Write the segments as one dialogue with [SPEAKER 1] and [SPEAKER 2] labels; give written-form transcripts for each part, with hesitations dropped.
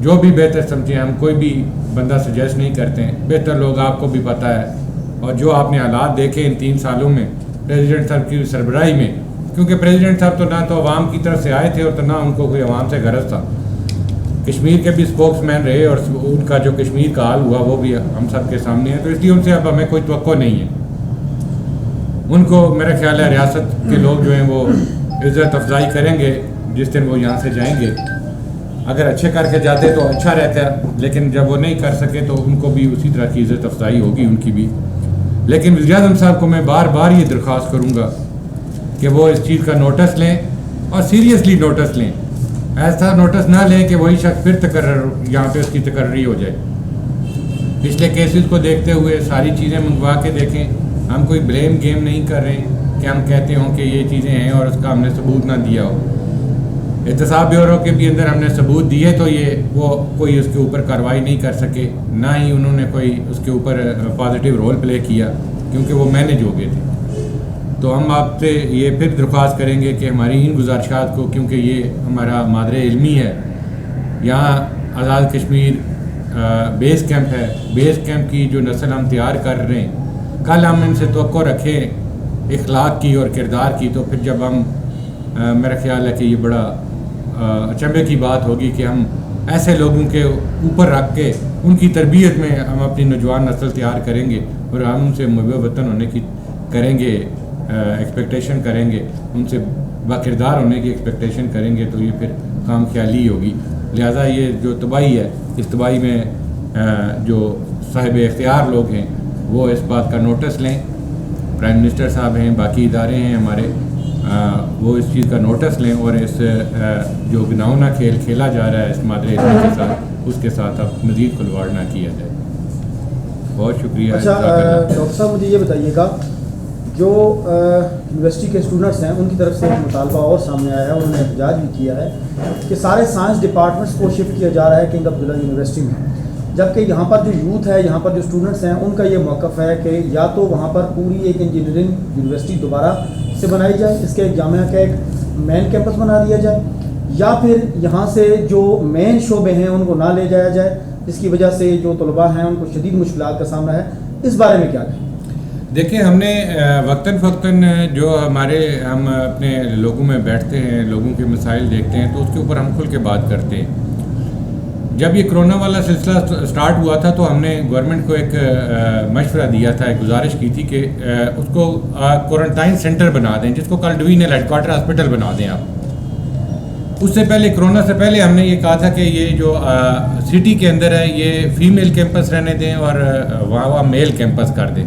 [SPEAKER 1] جو بھی بہتر سمجھیں. ہم کوئی بھی بندہ سجیسٹ نہیں کرتے ہیں، بہتر لوگ آپ کو بھی پتہ ہے. اور جو آپ نے حالات دیکھے ان 3 سالوں میں پریزیڈنٹ صاحب کی سربراہی میں، کیونکہ پریزیڈنٹ صاحب تو نہ تو عوام کی طرف سے آئے تھے اور تو نہ ان کو کوئی عوام سے غرض تھا. کشمیر کے بھی اسپوکس مین رہے اور ان کا جو کشمیر کا حال ہوا وہ بھی ہم سب کے سامنے ہے. تو اس لیے ان سے اب ہمیں کوئی توقع نہیں ہے. ان کو میرا خیال ہے ریاست کے لوگ جو ہیں وہ عزت افزائی کریں گے جس دن وہ یہاں سے جائیں گے. اگر اچھے کر کے جاتے تو اچھا رہتا ہے، لیکن جب وہ نہیں کر سکے تو ان کو بھی اسی طرح کی عزت افزائی ہوگی ان کی بھی. لیکن وزیر اعظم صاحب کو میں بار بار یہ درخواست کروں گا کہ وہ اس چیز کا نوٹس لیں اور سیریسلی نوٹس لیں. ایسا نوٹس نہ لیں کہ وہی شخص پھر یہاں پہ اس کی تقرری ہو جائے. پچھلے کیسز کو دیکھتے ہوئے ساری چیزیں منگوا کے دیکھیں. ہم کوئی بلیم گیم نہیں کر رہے کہ ہم کہتے ہوں کہ یہ چیزیں ہیں اور اس کا ہم نے ثبوت نہ دیا ہو. احتساب بیورو کے بھی اندر ہم نے ثبوت دیے تو وہ کوئی اس کے اوپر کارروائی نہیں کر سکے، نہ ہی انہوں نے کوئی اس کے اوپر پازیٹیو رول پلے کیا کیونکہ وہ مینیج ہو گئے تھے. تو ہم آپ سے یہ پھر درخواست کریں گے کہ ہماری ان گزارشات کو، کیونکہ یہ ہمارا مادر علمی ہے، یہاں آزاد کشمیر بیس کیمپ ہے، بیس کیمپ کی جو نسل ہم تیار کر رہے ہیں، کل ہم ان سے توقع رکھیں اخلاق کی اور کردار کی، تو پھر جب ہم میرا خیال ہے کہ یہ بڑا اچنبے کی بات ہوگی کہ ہم ایسے لوگوں کے اوپر رکھ کے ان کی تربیت میں ہم اپنی نوجوان نسل تیار کریں گے اور ہم ان سے محب وطن ہونے کی کریں گے، ایکسپیکٹیشن کریں گے، ان سے باکردار ہونے کی ایکسپیکٹیشن کریں گے، تو یہ پھر کام خیالی ہوگی. لہٰذا یہ جو تباہی ہے، اس تباہی میں جو صاحب اختیار لوگ ہیں وہ اس بات کا نوٹس لیں. پرائم منسٹر صاحب ہیں، باقی ادارے ہیں ہمارے، وہ اس چیز کا نوٹس لیں اور اس جو گناؤنا کھیل کھیلا جا رہا ہے اس مادر علمی کے ساتھ، اس کے ساتھ اب مزید کھلواڑ نہ کیا جائے. بہت شکریہ.
[SPEAKER 2] اچھا ڈاکٹر صاحب مجھے یہ بتائیے گا، جو یونیورسٹی کے اسٹوڈنٹس ہیں ان کی طرف سے ایک مطالبہ اور سامنے آیا ہے، انہوں نے احتجاج بھی کیا ہے کہ سارے سائنس ڈپارٹمنٹس کو شفٹ کیا جا رہا ہے کنگ عبداللہ یونیورسٹی میں، جبکہ یہاں پر جو یوتھ ہے، یہاں پر جو اسٹوڈنٹس ہیں، ان کا یہ موقف ہے کہ یا تو وہاں پر پوری ایک انجینئرنگ یونیورسٹی دوبارہ سے بنائی جائے، اس کے ایک جامعہ کا ایک مین کیمپس بنا دیا جائے، یا پھر یہاں سے جو مین شعبے ہیں ان کو نہ لے جایا جائے، جس کی وجہ سے جو طلباء ہیں ان کو شدید مشکلات کا سامنا ہے. اس بارے میں کیا کہیں؟
[SPEAKER 1] دیکھیں، ہم نے وقتاً فوقتاً جو ہم اپنے لوگوں میں بیٹھتے ہیں، لوگوں کے مسائل دیکھتے ہیں، تو اس کے اوپر ہم کھل کے بات کرتے ہیں. جب یہ کرونا والا سلسلہ سٹارٹ ہوا تھا تو ہم نے گورنمنٹ کو ایک مشورہ دیا تھا، ایک گزارش کی تھی کہ اس کو کوارنٹائن سینٹر بنا دیں، جس کو کل ڈویژنل ہیڈ کوارٹر ہاسپٹل بنا دیں آپ. اس سے پہلے، کرونا سے پہلے ہم نے یہ کہا تھا کہ یہ جو سٹی کے اندر ہے یہ فیمیل کیمپس رہنے دیں اور وہاں میل کیمپس کر دیں،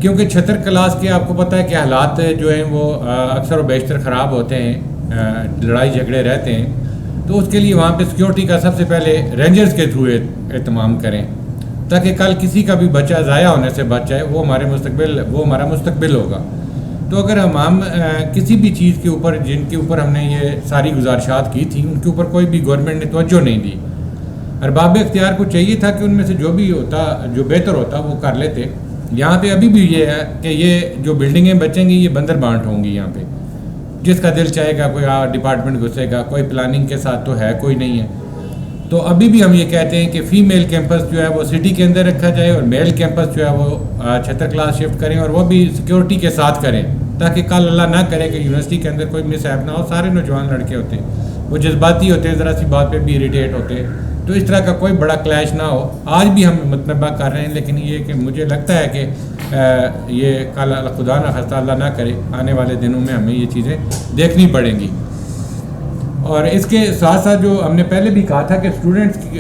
[SPEAKER 1] کیونکہ 76 کلاس کے آپ کو پتہ ہے کہ حالات جو ہیں وہ اکثر و بیشتر خراب ہوتے ہیں، لڑائی جھگڑے رہتے ہیں. تو اس کے لیے وہاں پہ سیکیورٹی کا سب سے پہلے رینجرز کے تھرو اہتمام کریں تاکہ کل کسی کا بھی بچہ ضائع ہونے سے بچ جائے. وہ ہمارا مستقبل ہوگا. تو اگر ہم کسی بھی چیز کے اوپر، جن کے اوپر ہم نے یہ ساری گزارشات کی تھیں، ان کے اوپر کوئی بھی گورنمنٹ نے توجہ نہیں دی. ارباب اختیار کو چاہیے تھا کہ ان میں سے جو بھی ہوتا، جو بہتر ہوتا وہ کر لیتے. یہاں پہ ابھی بھی یہ ہے کہ یہ جو بلڈنگیں بچیں گی یہ بندر بانٹ ہوں گی. یہاں پہ جس کا دل چاہے گا کوئی ڈپارٹمنٹ گھسے گا، کوئی پلاننگ کے ساتھ تو ہے کوئی نہیں ہے. تو ابھی بھی ہم یہ کہتے ہیں کہ فیمیل کیمپس جو ہے وہ سٹی کے اندر رکھا جائے اور میل کیمپس جو ہے وہ 76 کلاس شفٹ کریں اور وہ بھی سیکیورٹی کے ساتھ کریں، تاکہ کل اللہ نہ کرے کہ یونیورسٹی کے اندر کوئی مس ہیپ نہ ہو. سارے نوجوان لڑکے ہوتے ہیں، وہ جذباتی ہوتے ہیں، ذرا سی بات پہ بھی اریٹیٹ ہوتے ہیں، تو اس طرح کا کوئی بڑا کلیش نہ ہو. آج بھی ہم مطلبہ کر رہے ہیں، لیکن یہ کہ مجھے لگتا ہے کہ یہ کل خدا نہ خستہ اللہ نہ کرے آنے والے دنوں میں ہمیں یہ چیزیں دیکھنی پڑیں گی. اور اس کے ساتھ ساتھ جو ہم نے پہلے بھی کہا تھا کہ اسٹوڈنٹس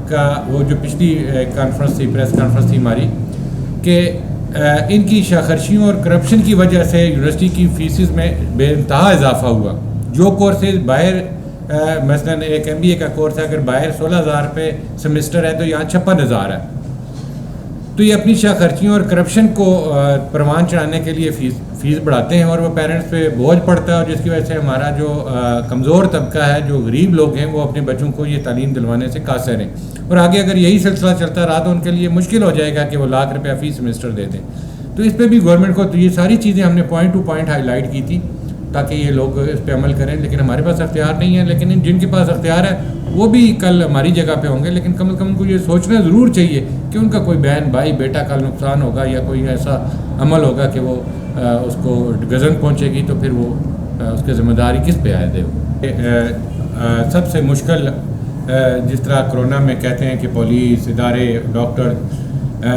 [SPEAKER 1] کا وہ جو پچھلی کانفرنس تھی، پریس کانفرنس تھی ہماری، کہ ان کی شاخرشیوں اور کرپشن کی وجہ سے یونیورسٹی کی فیسز میں بے انتہا اضافہ ہوا. جو کورسز باہر مثلاً ایک MBA کا کورس ہے، اگر باہر 16,000 روپے سیمسٹر ہے تو یہاں 56,000 ہے. تو یہ اپنی شاہ خرچیوں اور کرپشن کو پروان چڑھانے کے لیے فیس بڑھاتے ہیں اور وہ پیرنٹس پہ بوجھ پڑتا ہے، اور جس کی وجہ سے ہمارا جو کمزور طبقہ ہے، جو غریب لوگ ہیں، وہ اپنے بچوں کو یہ تعلیم دلوانے سے قاصر ہیں. اور آگے اگر یہی سلسلہ چلتا رہا تو ان کے لیے مشکل ہو جائے گا کہ وہ لاکھ روپیہ فی سیمسٹر دے دیں. تو اس پہ بھی گورنمنٹ کو، تو یہ ساری چیزیں ہم نے point to point highlight کی تھی. تاکہ یہ لوگ اس پہ عمل کریں، لیکن ہمارے پاس اختیار نہیں ہے. لیکن جن کے پاس اختیار ہے وہ بھی کل ہماری جگہ پہ ہوں گے، لیکن کم از کم ان کو یہ سوچنا ضرور چاہیے کہ ان کا کوئی بہن بھائی بیٹا کل نقصان ہوگا یا کوئی ایسا عمل ہوگا کہ وہ اس کو گزن پہنچے گی، تو پھر وہ اس کی ذمہ داری کس پہ عائد ہے. سب سے مشکل جس طرح کرونا میں کہتے ہیں کہ پولیس ادارے ڈاکٹر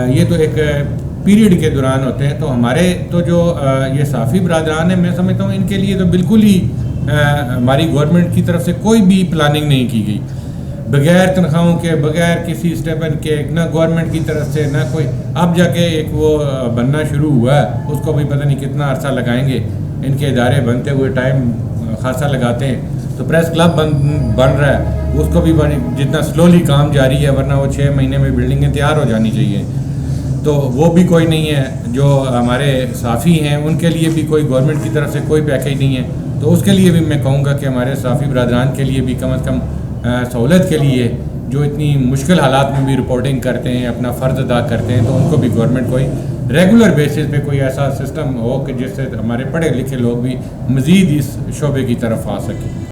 [SPEAKER 1] یہ تو ایک پیریڈ کے دوران ہوتے ہیں، تو ہمارے تو جو یہ صحافی برادران ہیں، میں سمجھتا ہوں ان کے لیے تو بالکل ہی ہماری گورنمنٹ کی طرف سے کوئی بھی پلاننگ نہیں کی گئی، بغیر تنخواہوں کے، بغیر کسی اسٹیپن کے، نہ گورنمنٹ کی طرف سے نہ کوئی. اب جا کے ایک وہ بننا شروع ہوا ہے، اس کو بھی پتہ نہیں کتنا عرصہ لگائیں گے. ان کے ادارے بنتے ہوئے ٹائم خاصا لگاتے ہیں. تو پریس کلب بن رہا ہے، اس کو بھی جتنا سلولی کام جاری ہے، ورنہ وہ 6 مہینے میں بلڈنگیں تیار ہو جانی چاہیے. تو وہ بھی کوئی نہیں ہے. جو ہمارے صحافی ہیں ان کے لیے بھی کوئی گورنمنٹ کی طرف سے کوئی پیکیج نہیں ہے. تو اس کے لیے بھی میں کہوں گا کہ ہمارے صحافی برادران کے لیے بھی کم از کم سہولت کے لیے، جو اتنی مشکل حالات میں بھی رپورٹنگ کرتے ہیں، اپنا فرض ادا کرتے ہیں، تو ان کو بھی گورنمنٹ کوئی ریگولر بیسس پہ کوئی ایسا سسٹم ہو کہ جس سے ہمارے پڑھے لکھے لوگ بھی مزید اس شعبے کی طرف آ سکیں.